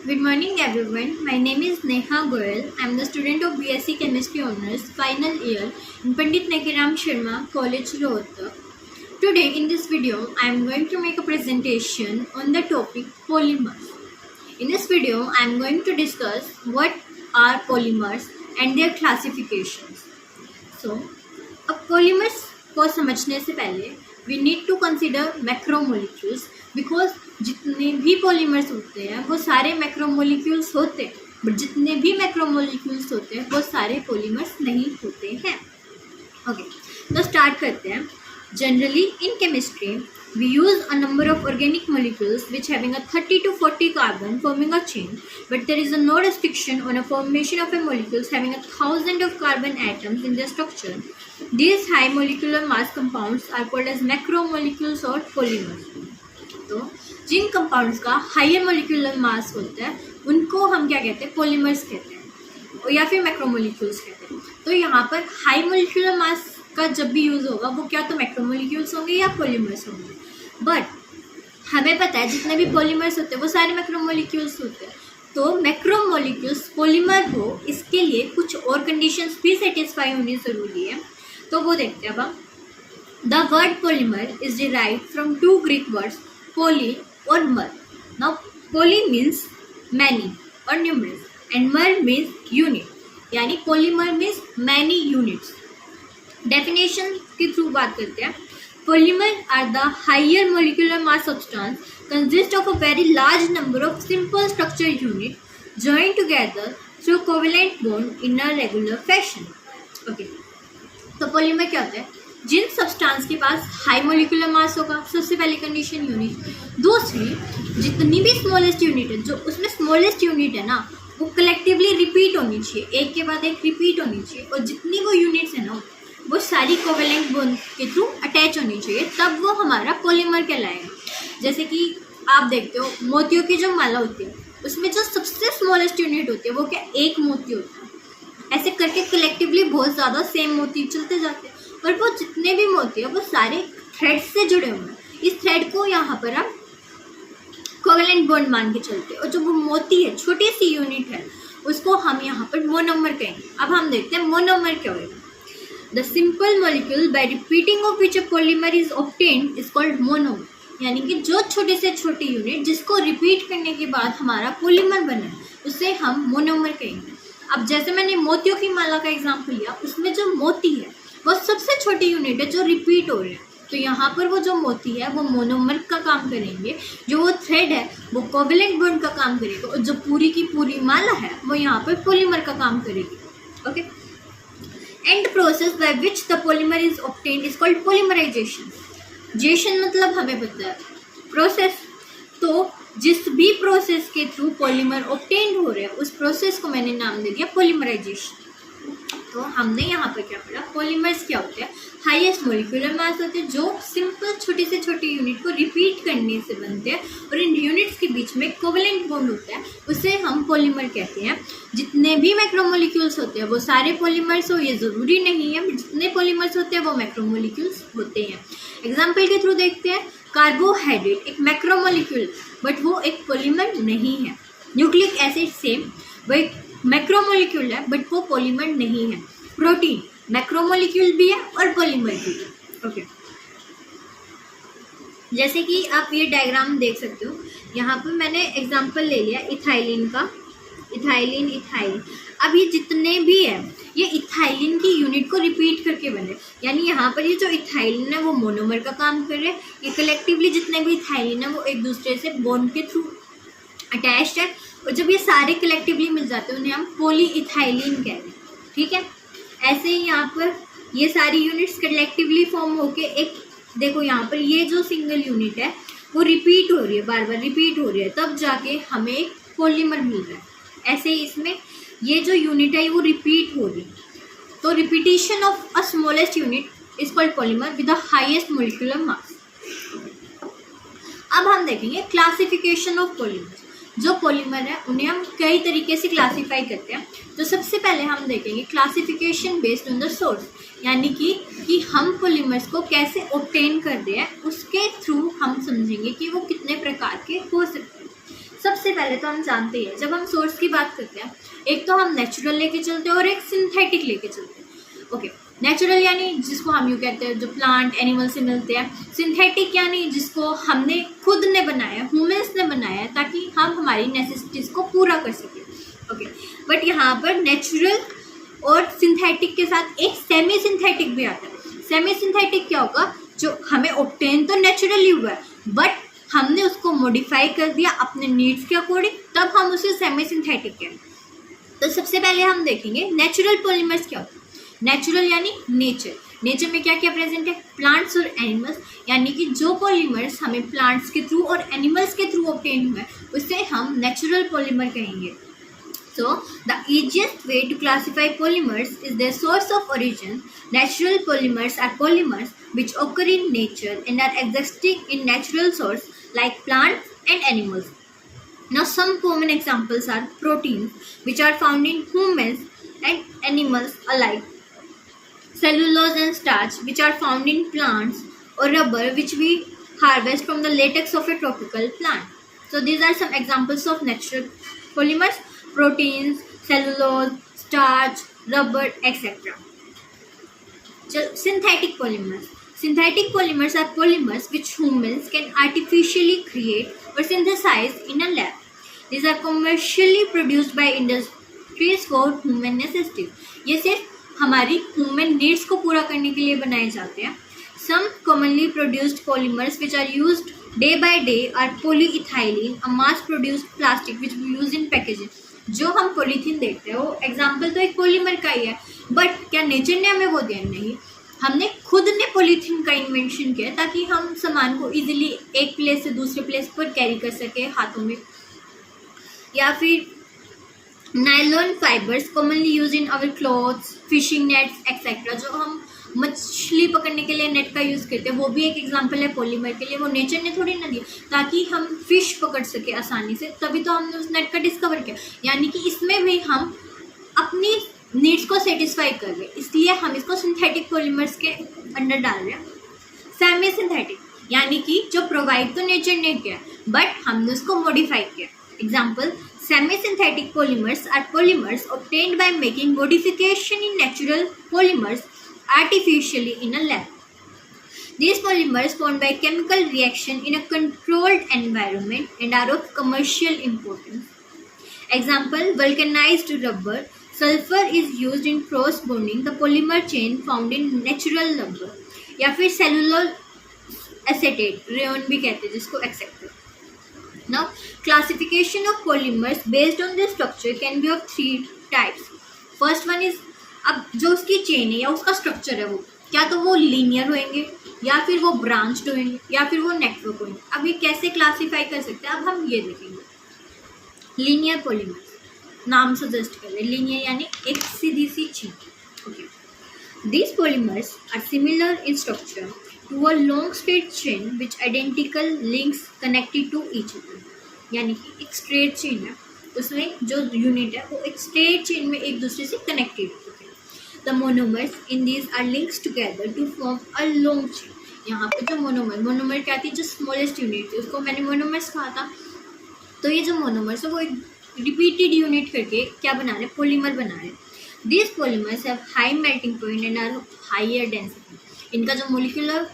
Good morning everyone. My name is Neha Goyal. I am the student of BSc Chemistry Honours final year in Pandit Nekiram Sharma College, Rohtak. Today in this video I am going to make a presentation on the topic polymers. In this video I am going to discuss what are polymers and their classifications. So, अब polymers को समझने से पहले we need to consider macromolecules because जितने भी polymers होते हैं वो सारे मैक्रोमोलिक्यूल्स होते हैं, बट जितने भी मैक्रोमोलिक्यूल्स होते हैं वो सारे पॉलीमर्स नहीं होते हैं. ओके, तो स्टार्ट करते हैं. Generally in chemistry we use a number of organic molecules which having a 30 to 40 carbon forming a chain, but there is no restriction on a formation of a molecules having 1,000 of carbon atoms in their structure. These high molecular mass compounds are called as macromolecules or polymers. तो जिन compounds का higher molecular mass होता है उनको हम क्या कहते हैं, polymers कहते हैं या फिर मैक्रोमोलिक्यूल्स कहते हैं. तो यहाँ पर हाई मोलिकुलर मास का जब भी यूज़ होगा वो क्या तो मैक्रोमोलिक्यूल्स होंगे या पॉलीमर्स होंगे. बट हमें पता है जितने भी पॉलीमर्स होते हैं वो सारे मैक्रोमोलिक्यूल्स होते हैं. तो मैक्रोमोलिक्यूल्स पॉलीमर हो इसके लिए कुछ और कंडीशंस भी सेटिस्फाई होनी ज़रूरी है. तो वो देखते हैं. अब हम the word polymer is derived from two Greek words poly or mer. Now poly means many or numerous and mer means unit, यानी polymer means many units. Definition के थ्रू बात करते हैं. Polymer are the higher molecular mass substance consist of a very large number of simple structure units joined together through covalent bond in a regular fashion. Okay, तो polymer क्या होता है? जिन substance के पास high molecular mass होगा, सबसे पहली condition unit. दूसरी, जितनी भी स्मॉलेस्ट यूनिट है, जो उसमें स्मॉलेस्ट यूनिट है ना वो कलेक्टिवली रिपीट होनी चाहिए, एक के बाद एक रिपीट होनी चाहिए. और जितनी वो यूनिट्स है ना वो सारी कोवेलेंट बॉन्ड के थ्रू अटैच होनी चाहिए, तब वो हमारा पॉलीमर कहलाएगा. जैसे कि आप देखते हो मोतियों की जो माला होती है उसमें जो सबसे स्मॉलेस्ट यूनिट होती है वो क्या, एक मोती होता है. ऐसे करके कलेक्टिवली बहुत ज़्यादा सेम मोती चलते जाते हैं, पर वो जितने भी मोती है वो सारे थ्रेड से जुड़े हुए हैं. इस थ्रेड को यहाँ पर हम कोवेलेंट बॉन्ड मान के चलते हैं. और जो वो मोती है, छोटी सी यूनिट है, उसको हम यहाँ पर मोनोमर कहेंगे. अब हम देखते हैं मोनोमर क्या होगा. The simple molecule by repeating of which a polymer is obtained is called monomer. यानी कि जो छोटे से छोटी यूनिट जिसको रिपीट करने के बाद हमारा पॉलीमर बना उसे हम मोनोमर कहेंगे. अब जैसे मैंने मोतियों की माला का एग्जाम्पल लिया, उसमें जो मोती है वो सबसे छोटी यूनिट है जो रिपीट हो रहे हैं. तो यहाँ पर वो जो मोती है वो मोनोमर का काम करेंगे, जो वो थ्रेड है वो कोवेलेंट बॉन्ड का काम करेगा, और जो पूरी की पूरी माला है वो यहाँ पर पॉलीमर का काम करेगी. Okay, and process by which the polymer is obtained is called polymerisation. जेशन मतलब हमें पता है प्रोसेस. तो जिस भी प्रोसेस के थ्रू पॉलीमर ऑब्टेन्ड हो रहे हैं उस प्रोसेस को मैंने नाम दे दिया पॉलीमराइजेशन. तो हमने यहाँ पर क्या पढ़ा, पॉलीमर्स क्या होते हैं, हाईएस्ट मोलिकुलर मास होते हैं जो सिंपल छोटी से छोटी यूनिट को रिपीट करने से बनते हैं, और इन यूनिट्स के बीच में कोवेलेंट बॉन्ड होता है, उसे हम पॉलीमर कहते हैं. जितने भी मैक्रोमोलिक्यूल्स होते हैं वो सारे पॉलीमर्स हो ये ज़रूरी नहीं है, जितने पॉलीमर्स होते हैं वो मैक्रोमोलिक्यूल्स होते हैं. एग्जाम्पल के थ्रू देखते हैं. कार्बोहाइड्रेट एक मैक्रोमोलिक्यूल बट वो एक पॉलीमर नहीं है. न्यूक्लिक एसिड सेम, वो एक मैक्रोमोलिक्यूल है बट वो पॉलीमर नहीं है. प्रोटीन मैक्रोमोलिक्यूल भी है और पॉलीमर भी है. ओके, जैसे कि आप ये डायग्राम देख सकते हो, यहाँ पर मैंने एग्जांपल ले लिया इथाइलिन का. Ethylene, ethyl. अब ये जितने भी है ये इथाइलिन की यूनिट को रिपीट करके बने, यानी यहाँ पर ये जो इथाइलिन है वो मोनोमर का काम कर रहे हैं. ये कलेक्टिवली जितने भी इथाइलिन है वो एक दूसरे से बॉन्ड के थ्रू अटैच्ड है, और जब ये सारे कलेक्टिवली मिल जाते हैं उन्हें हम पॉली इथाइलिन कहते हैं. ठीक है, ऐसे ही यहाँ पर ये सारी यूनिट्स कलेक्टिवली फॉर्म होके एक, देखो यहाँ पर ये जो सिंगल यूनिट है वो रिपीट हो रही है, बार बार रिपीट हो रही है, तब जाके हमें एक पॉलीमर मिल रहा है. ऐसे ही इसमें ये जो यूनिट है वो रिपीट हो रही है, तो repetition of a smallest unit is called polymer with the highest molecular mass. अब हम देखेंगे क्लासिफिकेशन ऑफ पॉलीमर. जो पॉलीमर है उन्हें हम कई तरीके से क्लासीफाई करते हैं. तो सबसे पहले हम देखेंगे classification based on the source, यानी कि हम पॉलीमर्स को कैसे ऑब्टेन कर रहे हैं उसके थ्रू हम समझेंगे कि वो कितने प्रकार के हो सकते हैं. सबसे पहले तो हम जानते ही हैं, जब हम सोर्स की बात करते हैं, एक तो हम नेचुरल लेके चलते हैं और एक सिंथेटिक लेके चलते हैं। ओके, नेचुरल यानी जिसको हम यूँ कहते हैं जो प्लांट एनिमल से मिलते हैं। सिंथेटिक यानी जिसको हमने खुद ने बनाया, ह्यूमंस ने बनाया है, ताकि हम हमारी नेसेसिटीज़ को पूरा कर सकें। ओके, बट यहाँ पर नेचुरल और सिंथेटिक के साथ एक सेमी सिंथेटिक भी आता है। सेमी सिंथेटिक क्या होगा, जो हमें ऑब्टेन तो नेचुरली हुआ है बट हमने उसको मॉडिफाई कर दिया अपने नीड्स के अकॉर्डिंग, तब हम उसे सेमी सिंथेटिक कहें। तो सबसे पहले हम देखेंगे नेचुरल पॉलीमर्स क्या होता है। नेचुरल यानी नेचर, नेचर में क्या क्या प्रेजेंट है, प्लांट्स और एनिमल्स, यानी कि जो पॉलीमर्स हमें प्लांट्स के थ्रू और एनिमल्स के थ्रू ऑब्टेन हुआ है उसे हम नेचुरल पॉलीमर कहेंगे। So, the easiest way to classify polymers is their source of origin. Natural polymers are polymers which occur in nature and are existing in natural source like plants and animals. Now, some common examples are proteins which are found in humans and animals alike, cellulose and starch which are found in plants, or rubber which we harvest from the latex of a tropical plant. So, these are some examples of natural polymers. Proteins, cellulose, starch, rubber, etc. So, synthetic polymers. Synthetic polymers are polymers which humans can artificially create or synthesize in a lab. These are commercially produced by industries for human necessities. ये सिर्फ हमारी human needs को पूरा करने के लिए बनाए जाते हैं. Some commonly produced polymers which are used day by day are polyethylene, a mass-produced plastic which we use in packaging. जो हम पॉलीथीन देखते हैं वो एग्जाम्पल तो एक पॉलीमर का ही है, बट क्या नेचर ने हमें वो दिया? नहीं, हमने खुद ने पॉलीथीन का इन्वेंशन किया ताकि हम सामान को इजीली एक प्लेस से दूसरे प्लेस पर कैरी कर सके हाथों में। या फिर nylon fibres commonly use in our clothes, fishing nets etcetera, जो हम मछली पकड़ने के लिए नेट का यूज़ करते हैं, वो भी एक एग्जांपल है पॉलीमर के लिए। वो नेचर ने थोड़ी ना दिया ताकि हम फिश पकड़ सके आसानी से, तभी तो हमने उस नेट का डिस्कवर किया। यानी कि इसमें भी हम अपनी नीड्स को सेटिस्फाई कर रहे हैं, इसलिए हम इसको सिंथेटिक पॉलीमर्स के अंडर डाल रहे हैं। सेमी सिंथेटिक यानी कि जो प्रोवाइड तो नेचर ने किया बट हमने उसको मॉडिफाई किया। Example, semi-synthetic polymers are polymers obtained by making modification in natural polymers artificially in a lab. These polymers formed by chemical reaction in a controlled environment and are of commercial importance. Example, vulcanized rubber. Sulfur is used in cross bonding the polymer chain found in natural rubber. या फिर cellulose एसेटेट, rayon भी कहते हैं जिसको accept. Now, classification of polymers based on their structure can be of 3 types. First one is, अब जो उसकी chain है या उसका स्ट्रक्चर है वो क्या तो वो लीनियर होंगे या फिर वो ब्रांच्ड होंगे या फिर वो नेटवर्क होंगे। अब ये कैसे क्लासीफाई कर सकते हैं, अब हम ये देखेंगे। लीनियर पॉलीमर्स, नाम सजेस्ट कर रहे हैं, लीनियर यानी एक सीधी सी chain. Okay, these polymers are similar in structure to a long straight chain which identical links connected to each other. यानी कि एक स्ट्रेट चेन है, उसमें जो यूनिट है वो एक स्ट्रेट चेन में एक दूसरे से कनेक्टेड होते हैं। The monomers in these are linked together to form a long chain. यहाँ पे जो मोनोमर क्या थी, जो स्मॉलेस्ट यूनिट थी उसको मैंने मोनोमर्स कहा था। तो ये जो मोनोमर्स है वो एक रिपीटेड यूनिट करके क्या बना रहे हैं, पॉलीमर बना रहे हैं। These polymers have high melting point and are higher density. इनका जो मोलिकुलर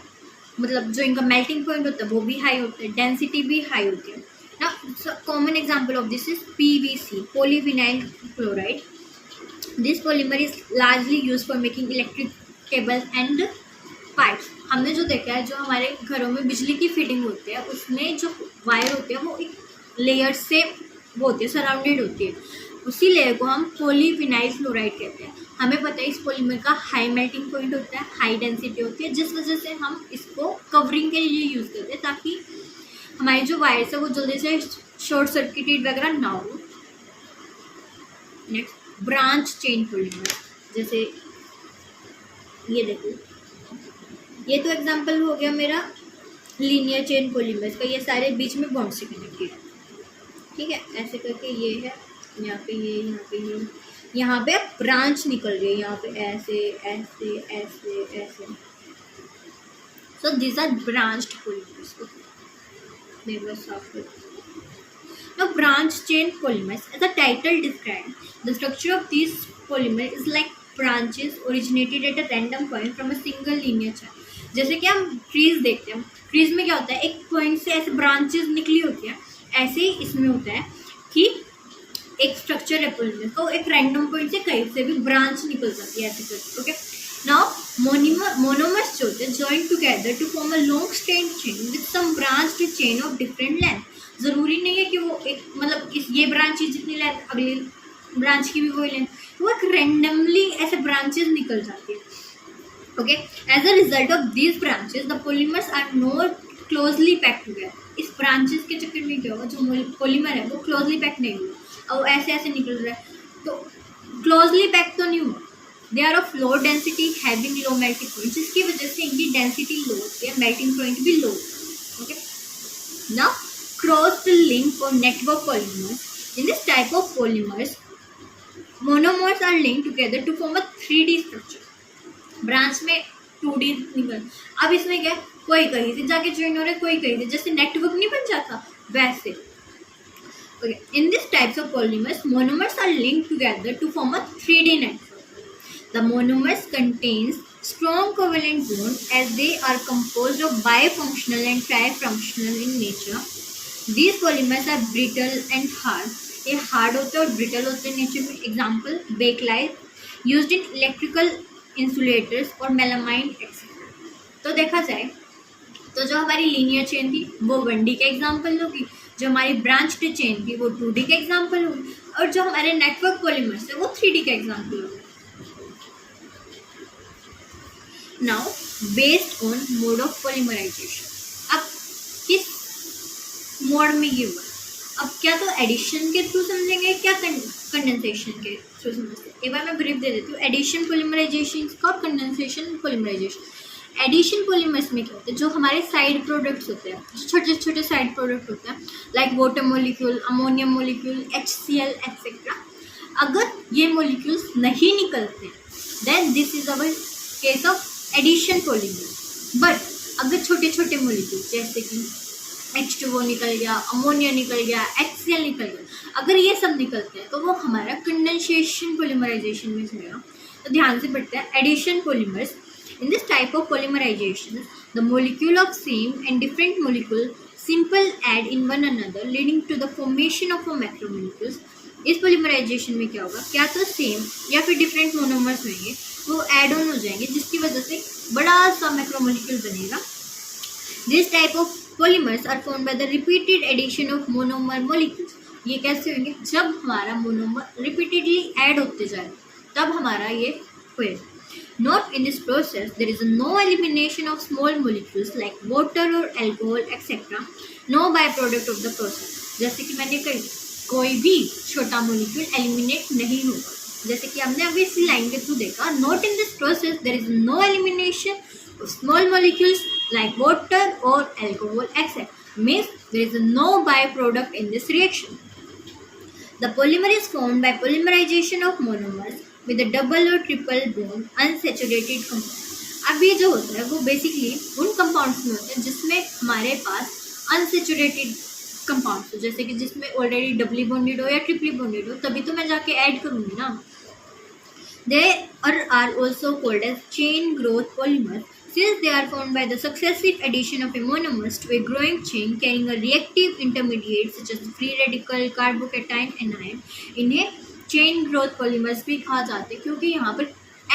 मतलब जो इनका मेल्टिंग पॉइंट होता है वो भी हाई होता है, डेंसिटी भी हाई होती है ना। Common example of this is PVC, polyvinyl chloride. This polymer is largely used for making electric cables and pipes. हमने जो देखा है, जो हमारे घरों में बिजली की फिटिंग होती है उसमें जो वायर होती है वो एक लेयर से वो होती है, सराउंडेड होती है। उसी लेयर को हम पॉलीविनाइल क्लोराइड कहते हैं। हमें पता है इस पॉलीमर का हाई मेल्टिंग पॉइंट होता है, हाई डेंसिटी होती है, जिस वजह से हम इसको कवरिंग के लिए यूज़ करते हैं ताकि हमारी जो वायर्स है वो जल्दी से शॉर्ट सर्किटेड वगैरह ना हो। नेक्स्ट, ब्रांच चेन पॉलीमर, जैसे ये देखो, ये तो एग्जांपल हो गया मेरा लीनियर चेन पॉलीमर्स का, ये सारे बीच में बॉन्ड से कनेक्टेड है। ठीक है, ऐसे करके ये है, यहाँ पे ये, यहाँ पे ये, यहाँ पे ब्रांच निकल रही है, यहाँ पे ऐसे ऐसे ऐसे ऐसे। So these are branched polymers. मेरे पास साफ कर। Now, branch chain polymers, as the title describes, the structure of these polymer is like branches originated at a random point from a single linear chain. जैसे कि हम trees देखते हैं, trees में क्या होता है, एक पॉइंट से ऐसे ब्रांचेस निकली होती है, ऐसे ही इसमें होता है कि एक स्ट्रक्चर है पोलीमर, तो एक रैंडम पॉइंट से कहीं से भी ब्रांच निकल जाती है ऐसे करके. ओके, नाउ मोनोमर्स जो होते हैं join together to form a long strand chain with some branched chain of different length. ज़रूरी नहीं है कि वो एक मतलब इस ये ब्रांच की जितनी लेंथ अगली ब्रांच की भी वही लेंथ, वो एक रैंडमली ऐसे ब्रांचेस निकल जाती है. Okay, as a result of these branches the polymers are more closely packed together. इस ब्रांचेस के चक्कर में क्या होगा, जो पोलीमर है वो क्लोजली पैक्ड नहीं हुआ और ऐसे ऐसे निकल रहा है, तो क्लोजली पैक्ड तो नहीं हुआ. They are of low density having low melting point, जिसकी वजह से इनकी डेंसिटी लो होती है, मेल्टिंग पॉइंट भी low. Okay, now crossed link or network polymers. In this type of polymers, monomers are linked together to form a 3D structure. Branch में 2D निकल, अब इसमें क्या, कोई कहीं से जाके ज्वाइन हो रहा है, कोई कहीं से, जैसे नेटवर्क नहीं बन जाता वैसे. Okay. In this types of polymers, monomers are linked together to form a 3D network. The monomers contains strong covalent bond as they are composed of bifunctional and trifunctional in nature. These polymers are brittle and hard. ये hard होते हैं और brittle होते हैं nature में. Example Bakelite used in electrical insulators और melamine etcetera. तो देखा जाए तो जो हमारी लीनियर चेन थी वो 1D के एग्जाम्पल होगी, जो हमारी ब्रांच चेन थी वो 2D के एग्जाम्पल होगी, और जो हमारे नेटवर्क पॉलीमर्स है वो 3D के एग्जाम्पल होगी. Now based on mode of polymerization, अब किस मोड में ये हुआ, अब क्या तो एडिशन के थ्रू समझेंगे, क्या कंडेंसेशन के थ्रू समझते हैं. एक बार मैं ब्रीफ दे देती हूँ एडिशन पॉलीमराइजेशन का और कंडेंसेशन पॉलीमराइजेशन. एडिशन पॉलीमर्स में क्या होता है, जो हमारे साइड प्रोडक्ट्स होते हैं, छोटे छोटे साइड प्रोडक्ट होते हैं like water molecule, ammonium molecule, HCl etcetera. अगर ये मोलिक्यूल्स नहीं निकलते then this is our case of addition polymer. But अगर छोटे छोटे मोलिक्यूल्स जैसे कि H2O निकल गया, अमोनिया निकल गया, HCl निकल गया, अगर ये सब निकलते हैं तो वो हमारा कंडेंसेशन पॉलीमराइजेशन में जाएगा. तो ध्यान से पढ़ते हैं addition polymers. In this type of polymerization the molecule of same and different molecule simple add in one another leading to the formation of a macromolecules. इस पॉलीमराइजेशन में क्या होगा, क्या तो सेम या फिर डिफरेंट मोनोमर्स होंगे वो ऐड ऑन हो जाएंगे, जिसकी वजह से बड़ा सा मैक्रोमोलिक्यूल बनेगा. This type of polymers are formed by the repeated addition of monomer molecules. ये कैसे होंगे, जब हमारा मोनोमर रिपीटेडली ऐड होते जाए तब हमारा ये होएगा. Note in this process there is no elimination of small molecules like water or alcohol etc. No byproduct of the process. जैसे कि मैंने कही कोई भी छोटा मोलिक्यूल एलिमिनेट नहीं होगा, जैसे कि हमने अभी इसी लाइन के थ्रू देखा. Note in this process there is no elimination of small molecules like water or alcohol etc. Means there is no byproduct in this reaction. The polymer is formed by polymerization of monomers with a double or triple bond unsaturated compound. अब ये जो होता है वो basically उन compounds में होता है जिसमें हमारे पास अनसेचुरेटेड कंपाउंड्स हो, जैसे कि जिसमें ऑलरेडी डबली बॉन्डेड हो या ट्रिपली बॉन्डेड हो, तभी तो मैं जाके ऐड करूँगी ना. They are also called as chain growth polymers since they are formed by the successive addition of a monomers to a growing chain carrying a reactive intermediate such as free radical, carbocation, anion. इन्हें chain growth polymers भी कहा जाता है क्योंकि यहाँ पर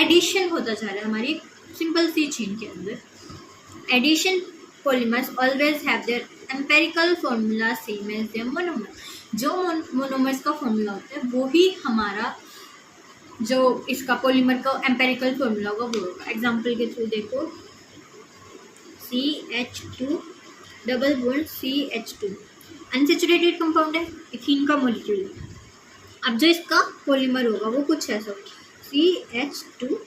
addition होता जा रहा है हमारी सिंपल सी चेन के अंदर. Addition polymers always have their empirical formula same as their monomer. जो मोनोमर्स का फॉर्मूला होता है वो ही हमारा जो इसका पॉलीमर का एम्पेरिकल फॉर्मूला होगा वो होगा. एग्जाम्पल के थ्रू देखो CH2 double bond CH2 unsaturated compound है, इथीन का मॉलिक्यूल है. अब जो इसका पॉलीमर होगा वो कुछ ऐसा होगा CH2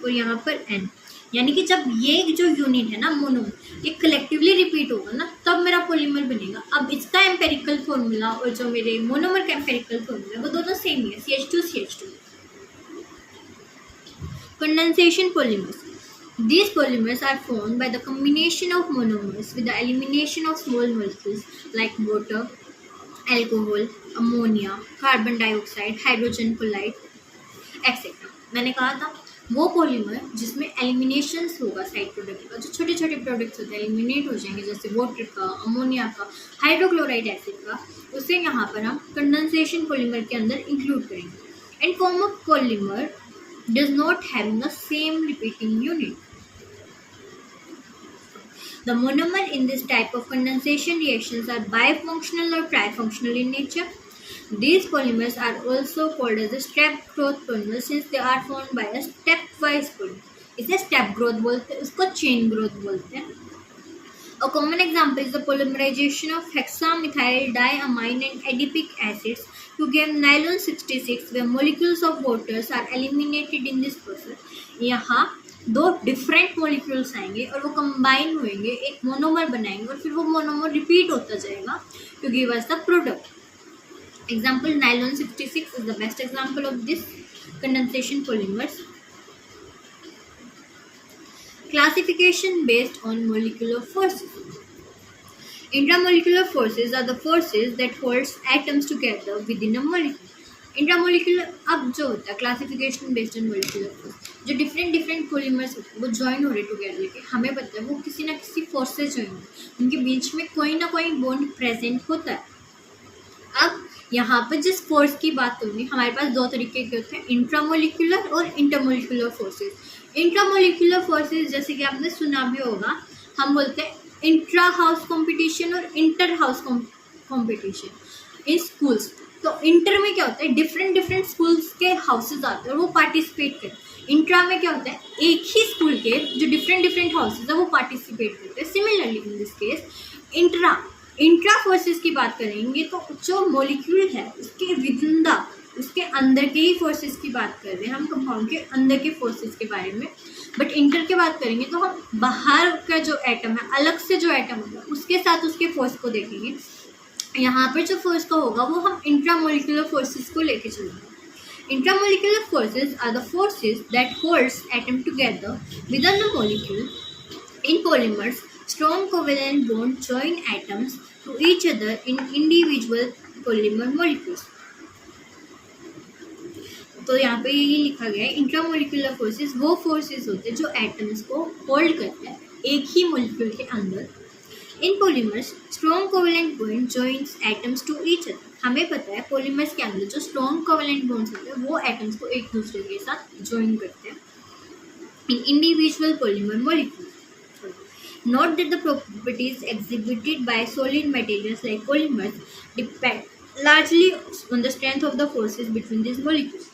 और यहाँ पर N, यानी कि जब ये जो यूनिट है ना मोनोमर ये कलेक्टिवली रिपीट होगा ना तब मेरा पॉलीमर बनेगा. अब इसका एम्पेरिकल फॉर्मूला और जो मेरे मोनोमर का एम्पेरिकल फॉर्मूला वो दोनों सेम ही है CH2. Condensation polymers. These polymers are formed by the combination of monomers with the elimination of small molecules like water, alcohol, ammonia, carbon dioxide, hydrogen colloid, etcetera. मैंने कहा था वो polymer जिसमें elimination होगा side product का, जो छोटे छोटे प्रोडक्ट्स होते हैं एलिमिनेट हो जाएंगे, जैसे वाटर का, अमोनिया का, हाइड्रोक्लोराइड एसिड का, उसे यहाँ पर हम कंडेंसेशन पॉलीमर के अंदर इंक्लूड करेंगे। And form of polymer does not have the same repeating unit. The monomer in this type of condensation reactions are bifunctional or trifunctional in nature. These polymers are also called as the step growth polymers since they are formed by a stepwise polymer. इसे step growth बोलते हैं, उसको chain growth बोलते हैं। A common example is the polymerization of hexamethyl diamine and adipic acids to give nylon 66, where molecules of waters are eliminated in this process. यहाँ दो different molecules आएंगे और वो कंबाइन होंगे, एक मोनोमर बनाएंगे और फिर वो मोनोमर रिपीट होता जाएगा to give us the product. Example, nylon 66 is the best example of this condensation polymers. Classification based on molecular forces. Intramolecular forces are the forces that holds atoms together within a molecule. Intramolecular अब जो होता है classification based on molecular force, जो different polymers होते हैं वो join हो रहे टुगेदर के, हमें पता है वो किसी ना किसी फोर्स से ज्वाइन हो, उनके बीच में कोई ना कोई बॉन्ड प्रेजेंट होता है। अब यहाँ पर जिस फोर्स की बात होगी, हमारे पास दो तरीके के होते हैं, इंट्रामोलिकुलर और इंटरमोलिकुलर फोर्सेस। इंट्रामोलिकुलर फोर्सेस जैसे कि आपने सुना भी होगा, हम बोलते हैं इंट्रा हाउस कंपटीशन और inter house competition in schools. तो इंटर में क्या होता है, डिफरेंट स्कूल्स के हाउसेज आते हैं और वो पार्टिसिपेट करते हैं। इंट्रा में क्या होता है, एक ही स्कूल के जो डिफरेंट हाउसेज है वो पार्टिसिपेट करते हैं। Similarly in this case intra forces की बात करेंगे तो जो मॉलिक्यूल है उसके विदिन द, उसके अंदर के ही फोर्सेस की बात कर रहे हैं हम, कंपाउंड के अंदर के फोर्सेस के बारे में। बट इंटर की बात करेंगे तो हम बाहर का जो एटम है, अलग से जो एटम होगा उसके साथ उसके फोर्स को देखेंगे। यहाँ पर जो फोर्स का होगा वो हम इंट्रामोलिकुलर फोर्सेस को लेके चलेंगे। Intramolecular forces are the forces that holds atom together within the molecule. In polymers strong covalent bonds join atoms to each other in individual polymer molecules. तो यहाँ पे ये लिखा गया है, इंट्रामोलिकुलर फोर्सेस वो फोर्सेस होते हैं जो एटम्स को होल्ड करते हैं एक ही मॉलिक्यूल के अंदर। In polymers strong covalent bond joins atoms to each other. हमें पता है पॉलीमर्स के अंदर जो स्ट्रॉन्ग कोवेलेंट बॉन्ड्स होते हैं वो एटम्स को एक दूसरे के साथ ज्वाइन करते हैं इन individual polymer molecule. Note that the properties exhibited by solid materials like polymers depend largely on the strength of the forces between these molecules.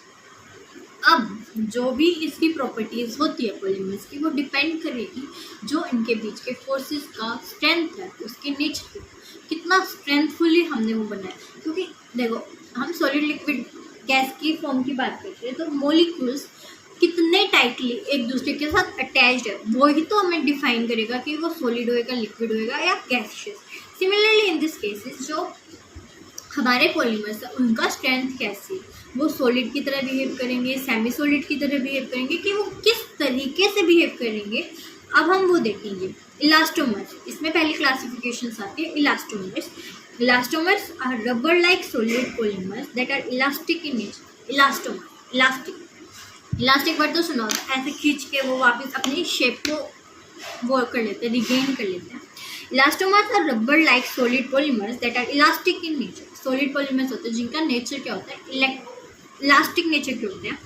अब जो भी इसकी प्रॉपर्टीज होती है पॉलीमर्स की, वो डिपेंड करेगी जो इनके बीच के फोर्सेस का स्ट्रेंथ है, उसके नेचर पे, कितना स्ट्रेंथफुली हमने वो बनाया। क्योंकि देखो हम सॉलिड लिक्विड गैस की फॉर्म की बात करते हैं तो मॉलिक्यूल्स कितने टाइटली एक दूसरे के साथ अटैच्ड है वो ही तो हमें डिफाइन करेगा कि वो सॉलिड होएगा, लिक्विड होएगा या gaseous. Similarly in this cases जो हमारे पॉलीमर्स है उनका स्ट्रेंथ कैसी है, वो सॉलिड की तरह बिहेव करेंगे, सेमी सॉलिड की तरह बिहेव करेंगे, कि वो किस तरीके से बिहेव करेंगे अब हम वो देखेंगे। इलास्टोमर्स, इसमें पहली क्लासिफिकेशंस आती है elastomers. Elastomers are rubber like solid polymers that are elastic in nature. Elastomer, elastic word तो सुना होता है, ऐसे खींच के वो वापस अपनी शेप को वो कर लेते हैं, रिगेन कर लेते हैं। Elastomers are rubber like solid polymers that are elastic in nature. Solid polymers होते हैं जिनका नेचर क्या होता है, इलास्टिक नेचर के होते हैं।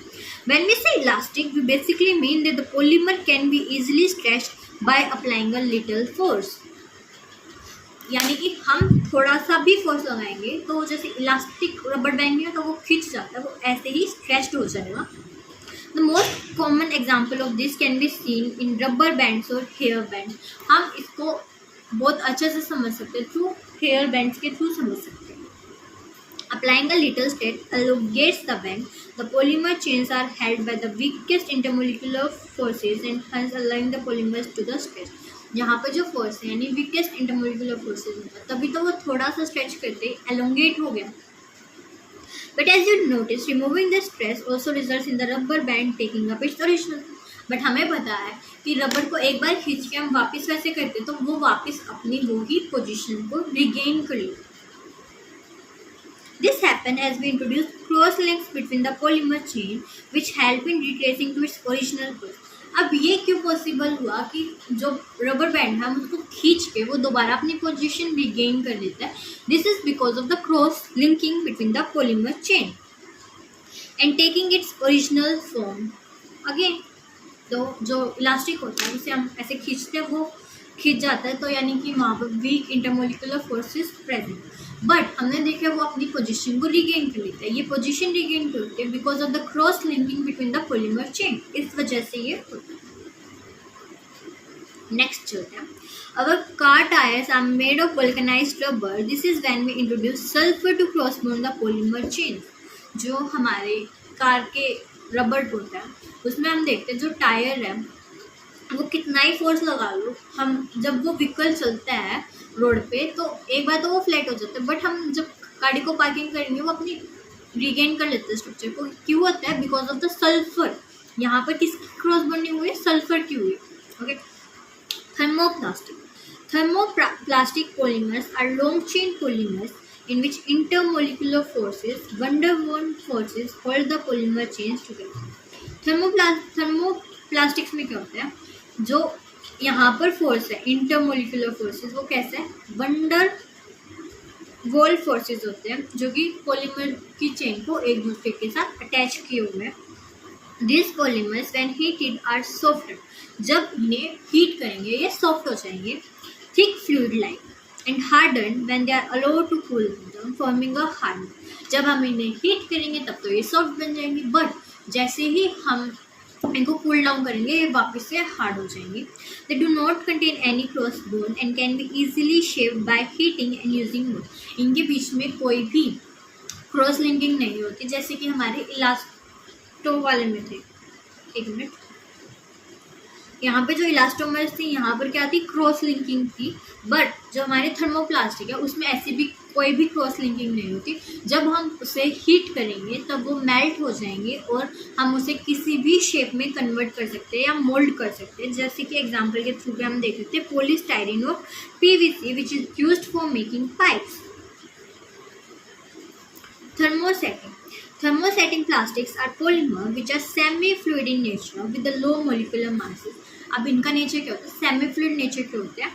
When we say elastic we basically mean that the polymer can be easily stretched by applying a little force. यानी कि हम थोड़ा सा भी फोर्स लगाएंगे तो जैसे इलास्टिक रबर बैंड है तो वो खिंच जाता है, वो ऐसे ही स्ट्रेच्ड हो जाएगा। The most common example of this can be seen in rubber bands or hair bands. हम इसको बहुत अच्छे से समझ सकते हैं, थ्रू हेयर बैंड्स के थ्रू समझ सकते हैं। Applying a little stress elongates the band. The polymer chains are held by the weakest intermolecular forces and hence allowing the polymers to the stretch. यहाँ पर जो फोर्स है यानी weakest intermolecular forces होता है, तभी तो वो थोड़ा सा स्ट्रेच करते elongate हो गया। But as you notice, removing the stress also results in the rubber band taking up its original. But हमें पता है कि रबर को एक बार खींच के हम वापस वैसे करते तो वो वापस अपनी वो ही पोजीशन को रिगेन कर लेते। This happened as we introduced cross links between the polymer chain which help in retracing to its original course. अब ये क्यों पॉसिबल हुआ कि जो रबर बैंड है हम उसको खींच के वो दोबारा अपनी पोजीशन रिगेन कर लेता है? This is because of the cross linking between the polymer chain and taking its original form again. तो जो इलास्टिक होता है उसे हम ऐसे खींचते हैं, वो खींच जाता है, तो यानी कि वहाँ पर weak intermolecular force is present, but हमने देखा वो अपनी पोजीशन को रिगेन कर लेता है। ये पोजीशन रिगेन करते हैं because of the cross linking between the polymer chain, इस वजह से ये होता है। नेक्स्ट चलते हैं, our car tyres are made of vulcanised rubber, this is when we introduce sulphur to cross bond the polymer chain. जो हमारे कार के रबर होता है उसमें हम देखते हैं जो टायर है वो कितना ही फोर्स लगा लो, हम जब वो व्हीकल चलता है रोड पे तो एक बार तो वो फ्लैट हो जाता है, बट हम जब गाड़ी को पार्किंग करेंगे वो अपनी रिगेन कर लेते हैं स्ट्रक्चर को। क्यों होता है? Because of the sulphur. यहाँ पर किसकी क्रॉस बॉन्डिंग हुई है? सल्फर की हुई। Okay, thermoplastic. Thermoplastic polymers are long chain polymers in which intermolecular forces, van der Waals forces, hold the polymer chains together. Thermoplastics में क्या होता है? जो यहाँ पर फोर्स है इंटरमोलिकुलर फोर्सेस, वो कैसे है? वन डर वॉल फोर्सेस होते हैं जो कि पॉलीमर की चेन को एक दूसरे के साथ अटैच किए हुए हैं। This polymers when heated are soft, जब इन्हें हीट करेंगे ये सॉफ्ट हो जाएंगे, thick fluid like and harden when they are allowed to cool down forming a hard. जब हम इन्हें हीट करेंगे तब तो ये सॉफ्ट बन जाएंगे, बट जैसे ही हम इनको कूल डाउन करेंगे ये वापस से हार्ड हो जाएंगे। They do not contain any cross bone and can be easily shaped by heating and using would. इनके बीच में कोई भी क्रॉस लिंकिंग नहीं होती, जैसे कि हमारे इलास्टो वाले में थे। एक मिनट, यहाँ पे जो इलास्टोमर्स थी यहाँ पर क्या थी? क्रॉस लिंकिंग थी, बट जो हमारे थर्मोप्लास्टिक है उसमें ऐसी भी कोई भी क्रॉस लिंकिंग नहीं होती। जब हम उसे हीट करेंगे तब वो मेल्ट हो जाएंगे और हम उसे किसी भी शेप में कन्वर्ट कर सकते हैं या मोल्ड कर सकते हैं। जैसे कि एग्जांपल के थ्रू पे हम देख सकते हैं पॉलीस्टाइरीन और PVC which is used for making pipes. Thermosetting. Thermosetting plastics are polymer which are semi-fluid in nature with the low molecular masses. अब इनका नेचर क्या होता है? semi-fluid नेचर क्या होता है?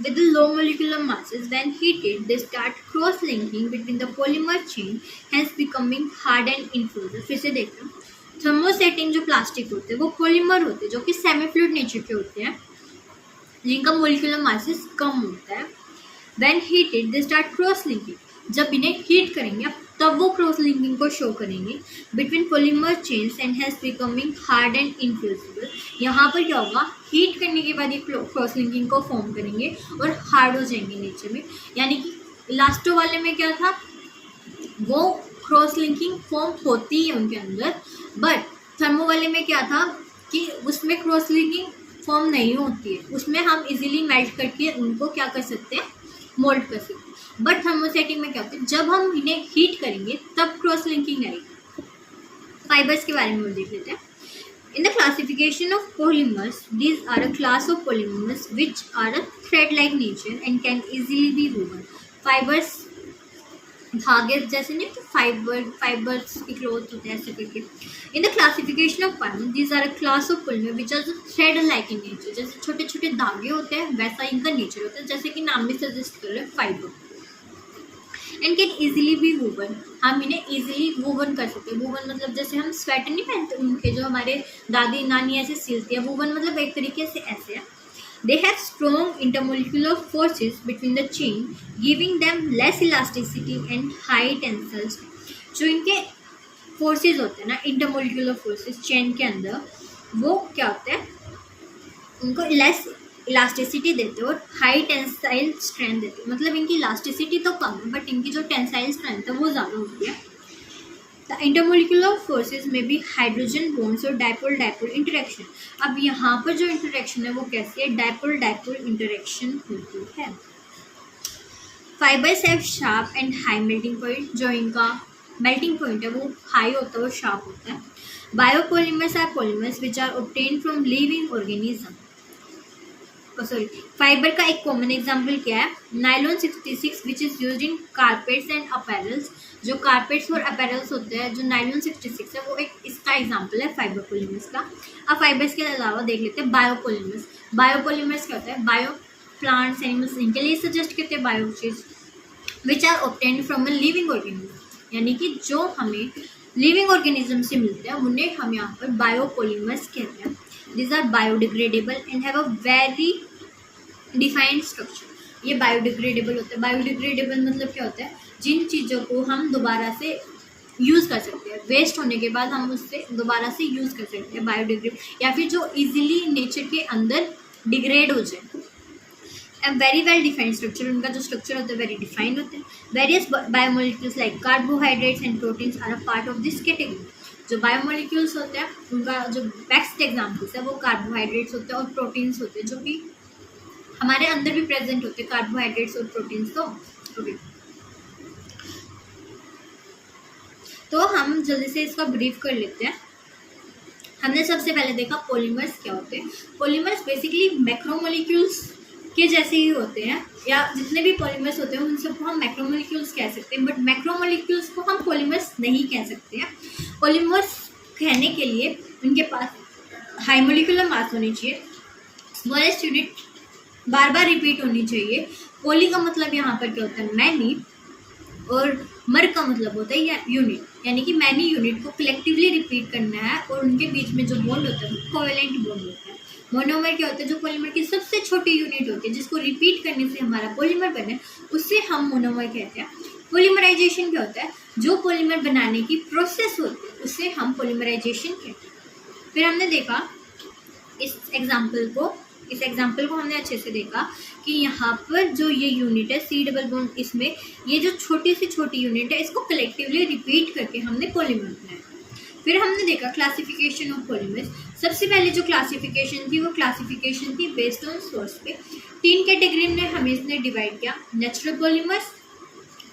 With the low molecular masses, when heated, they start cross-linking between the polymer chain, hence becoming hard and influid. फिर से देखते हैं, थर्मोसेटिंग जो प्लास्टिक होते हैं वो पॉलीमर होते हैं जो कि सेमी-फ्लूइड नेचर के होते हैं, जिनका मोलिकुलर मासेस कम होता है। When heated, they start cross-linking. जब इन्हें हीट करेंगे तब वो क्रॉस लिंकिंग को शो करेंगे between polymer chains and has becoming hard and infusible. यहाँ पर क्या होगा? हीट करने के बाद ये क्रॉस लिंकिंग को फॉर्म करेंगे और हार्ड हो जाएंगे नेचर में। यानी कि इलास्टो वाले में क्या था? वो क्रॉस लिंकिंग फॉर्म होती है उनके अंदर, बट थर्मो वाले में क्या था कि उसमें क्रॉस लिंकिंग फॉर्म नहीं होती है, उसमें हम इजीली मेल्ट करके उनको क्या कर सकते हैं? मोल्ड कर सकते हैं। बट थर्मोसेटिंग में क्या होता है? जब हम इन्हें हीट करेंगे तब क्रॉस लिंकिंग आएगी। फाइबर्स के बारे में देख लेते हैं। In the classification of polymers, these are a class of polymers which are a thread like nature and can easily be woven. Fibres धागे जैसे नहीं, तो फाइबर्स की ग्रोथ होते हैं ऐसे करके। In the classification of polymer, these are a class of polymer which are thread like in nature. जैसे छोटे छोटे धागे होते हैं वैसा इनका नेचर होता है, जैसे कि नाम में सजेस्ट कर रहे हैं fibre. And can easily B woven, हम इन्हें ईजिली वूवन कर सकते हैं। वूवन मतलब जैसे हम स्वेटर नहीं पहनते उनके, जो हमारे दादी नानी ऐसे सिलती है, वूवन मतलब एक तरीके से ऐसे है। They have strong intermolecular forces between the chain, giving them less elasticity and high tensile strength. जो इनके फोर्सेस होते हैं ना, इंटरमोलिकुलर फोर्सेस चेन के अंदर, वो क्या होता है? उनको लेस इलास्टिसिटी देते हैं और हाई टेंसाइल स्ट्रेंथ देते हैं। मतलब इनकी इलास्टिसिटी तो कम है बट इनकी जो टेंसाइल स्ट्रेंथ है वो ज़्यादा होती है। द इंटरमोलिकुलर फोर्सेस में भी हाइड्रोजन बॉन्ड्स और डाइपोल डाइपोल इंटरेक्शन। अब यहाँ पर जो इंटरेक्शन है वो कैसी है? डाइपोल डाइपोल इंटरेक्शन होती है। Fibres have sharp and high melting point, जो इनका मेल्टिंग पॉइंट है वो हाई होता है और शार्प होता है। Biopolymers are polymers which are obtain from living organism. Sorry, fibre का एक कॉमन एग्जांपल क्या है? Nylon 66 which is used in carpets and apparels. जो कारपेट्स और अपैरल्स होते हैं, जो नायलॉन 66 है, वो एक इसका एग्जांपल है फाइबर पॉलीमर्स का। अब फाइबर्स के अलावा देख लेते हैं बायोपॉलीमर्स। बायोपॉलीमर्स क्या होता है? बायो प्लांट्स एनिमल्स, इनके लिए सजेस्ट करते हैं बायो चीज which are obtained from a living organism, यानी कि जो हमें लिविंग ऑर्गेनिज्म से मिलते हैं उन्हें हम यहाँ पर बायोपॉलीमर्स कहते हैं। These are biodegradable and have a very defined structure. ये बायोडिग्रेडेबल होता है। बायोडिग्रेडेबल मतलब क्या होता है? जिन चीज़ों को हम दोबारा से यूज़ कर सकते हैं, वेस्ट होने के बाद हम उससे दोबारा से यूज़ कर सकते हैं, बायोडिग्रेड, या फिर जो इजीली नेचर के अंदर डिग्रेड हो जाए। And very well defined structure, उनका जो स्ट्रक्चर होता है वेरी डिफाइंड होते हैं। Various biomolecules like carbohydrates and proteins are a part of this category. जो बायोमोलिक्यूल्स होते हैं उनका जो बेस्ट एग्जाम्पल्स है वो कार्बोहाइड्रेट्स होते हैं और प्रोटीन्स होते हैं, जो कि हमारे अंदर भी प्रेजेंट होते हैं, कार्बोहाइड्रेट्स और प्रोटीन्स। तो हम जल्दी से इसका ब्रीफ कर लेते हैं। हमने सबसे पहले देखा पॉलीमर्स क्या होते हैं। पॉलीमर्स बेसिकली मैक्रोमोलिक्यूल्स के जैसे ही होते हैं, या जितने भी पॉलीमर्स होते हैं उन सबको हम मैक्रोमोलिक्यूल्स कह सकते हैं, बट मैक्रोमोलिक्यूल्स को हम पॉलीमर्स नहीं कह सकते हैं। पॉलीमर्स कहने के लिए उनके पास हाई मोलिकुलर मास होनी चाहिए, स्मॉलेस्ट यूनिट बार बार रिपीट होनी चाहिए। पॉली का मतलब यहाँ पर क्या होता है? मैनी, और मर का मतलब होता है यूनिट, यानी कि मैनी यूनिट को कलेक्टिवली रिपीट करना है, और उनके बीच में जो बॉन्ड होता है वो कोवेलेंट बॉन्ड होता है। मोनोमर क्या होता है? जो पॉलीमर की सबसे छोटी यूनिट होती है, जिसको रिपीट करने से हमारा पॉलीमर बने, उससे हम मोनोमर कहते हैं। पॉलीमराइजेशन क्या होता है? जो पॉलीमर बनाने की प्रोसेस होती है उसे हम पॉलीमराइजेशन कहते हैं। फिर हमने देखा इस एग्जाम्पल को हमने अच्छे से देखा कि यहाँ पर जो ये यूनिट है सी डबल बॉन्ड, इसमें ये जो छोटी से छोटी यूनिट है इसको कलेक्टिवली रिपीट करके हमने पॉलीमर बनाया। फिर हमने देखा क्लासिफिकेशन ऑफ पॉलीमर्स। सबसे पहले जो क्लासिफिकेशन थी वो क्लासिफिकेशन थी बेस्ड ऑन सोर्स पे। 3 कैटेगरी में हमें इसने डिवाइड किया, नेचुरल पॉलीमर्स,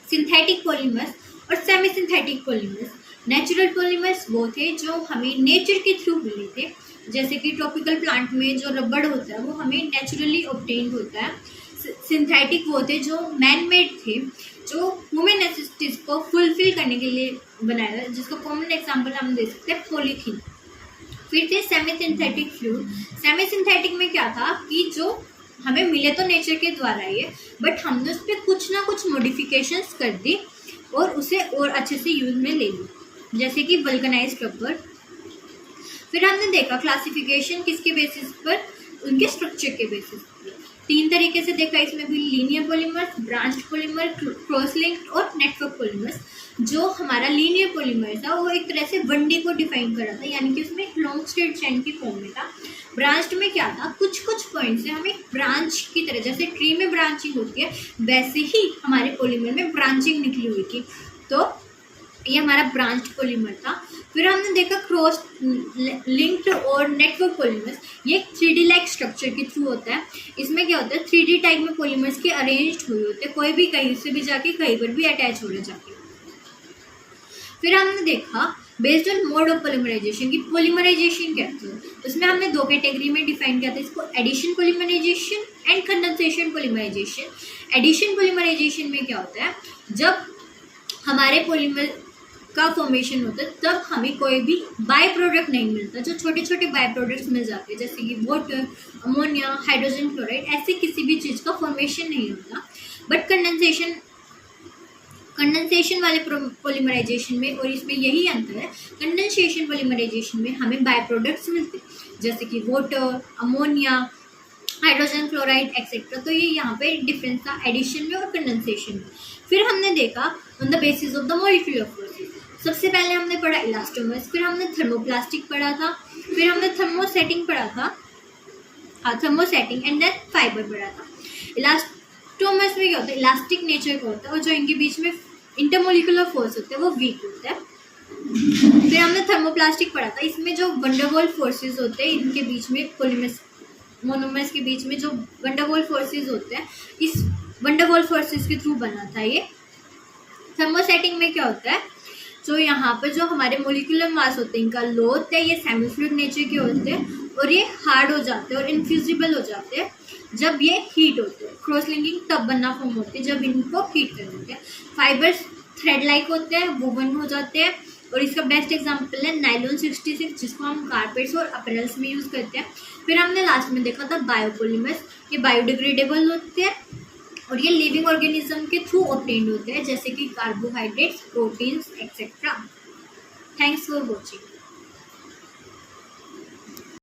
सिंथेटिक पॉलीमर्स और semi synthetic polymers. Natural polymers वो थे जो हमें नेचर के थ्रू मिले थे, जैसे कि ट्रॉपिकल प्लांट में जो रबड़ होता है वो हमें नेचुरली ऑब्टेन्ड होता है। सिंथेटिक वो थे जो मैन मेड थे, जो ह्यूमन नेसेसिटीज को फुलफिल करने के लिए बनाया था, जिसका कॉमन एग्जांपल हम दे सकते हैं पॉलीथीन। फिर थे semi synthetic fluid. Semi synthetic में क्या था कि जो हमें मिले तो नेचर के द्वारा ही है, बट हमने उस पर कुछ ना कुछ मॉडिफिकेशंस कर दी और उसे और अच्छे से यूज में ले ली, जैसे कि वल्कनाइज्ड रबर। फिर हमने देखा क्लासिफिकेशन किसके बेसिस पर? उनके स्ट्रक्चर के बेसिस पर। 3 तरीके से देखा इसमें भी, linear polymers, branched polymer, cross linked और नेटवर्क पॉलीमर्स। जो हमारा लीनियर पॉलीमर था वो एक तरह से 1D को डिफाइन कर रहा था, यानी कि उसमें लॉन्ग स्ट्रेट चेन की फॉर्म में था। ब्रांच्ड में क्या था? कुछ कुछ पॉइंट से हमें ब्रांच की तरह, जैसे ट्री में ब्रांचिंग होती है वैसे ही हमारे पॉलीमर में ब्रांचिंग निकली हुई थी, तो ये हमारा ब्रांच्ड पॉलीमर था। फिर हमने देखा क्रॉस लिंक्ड और नेटवर्क पॉलीमर्स। ये 3D लाइक स्ट्रक्चर के थ्रू होता है। इसमें क्या होता है? 3D टाइप में पॉलीमर्स के अरेंज्ड हुए होते हैं, कोई भी कहीं से भी जाके कहीं पर भी अटैच हो रहे जाके। फिर हमने देखा based on mode of polymerization की पॉलीमराइजेशन क्या है। उसमें हमने 2 कैटेगरी में डिफाइन किया था इसको, addition polymerization and condensation polymerization. Addition polymerization में क्या होता है? जब हमारे पॉलीमर का फॉर्मेशन होता है तब हमें कोई भी बाय प्रोडक्ट नहीं मिलता, जो छोटे छोटे बाय प्रोडक्ट्स मिल जाते हैं, जैसे कि वाटर, अमोनिया, हाइड्रोजन क्लोराइड, ऐसे किसी भी चीज़ का फॉर्मेशन नहीं होता। बट कंडेंसेशन वाले पॉलीमराइजेशन में और इसमें यही अंतर है, कंडेंसेशन पॉलीमराइजेशन में हमें बाय प्रोडक्ट्स मिलते हैं, जैसे कि water, ammonia, hydrogen chloride etcetera. तो ये यहाँ पे डिफरेंस था एडिशन में और कंडेंसेशन में। फिर हमने देखा on the basis of the molecular forces. सबसे पहले हमने पढ़ा इलास्टोमर्स, फिर हमने थर्मोप्लास्टिक पढ़ा था, फिर हमने थर्मोसेटिंग पढ़ा था, थर्मोसेटिंग एंड देन फाइबर पढ़ा था। इलास्टोमर्स में क्या होता है? इलास्टिक नेचर का होता है और जो इनके बीच में इंटरमोलिकुलर फोर्स होता है वो वीक होता है। फिर हमने थर्मोप्लास्टिक पढ़ा था, इसमें जो वंडरवॉल फोर्सेस होते हैं इनके बीच में, पॉलीमर्स मोनोमर्स के बीच में जो वंडरवॉल फोर्सेस होते हैं, इस वंडरवॉल फोर्सेस के थ्रू बना था ये। थर्मोसेटिंग में क्या होता है? तो यहाँ पर जो हमारे मोलिकुलर मास होते हैं इनका लो होता है, ये सेमी फ्लूइड नेचर के होते हैं और ये हार्ड हो जाते हैं और इनफ्यूजिबल हो जाते हैं जब ये हीट होते हैं। क्रॉस लिंकिंग तब बनना फॉर्म होती है जब इनको हीट कर देते हैं। फाइबर्स थ्रेड लाइक होते हैं, वोवन हो जाते हैं और इसका बेस्ट एग्जांपल है नायलॉन 66 जिसको हम कारपेट्स और अपरेल्स में यूज़ करते हैं। फिर हमने लास्ट में देखा था बायोपॉलीमर्स, ये बायोडिग्रेडेबल होते हैं और ये लिविंग ऑर्गेनिज्म के थ्रू ऑब्टेन्ड होते हैं जैसे कि carbohydrates, proteins etcetera. Thanks for watching.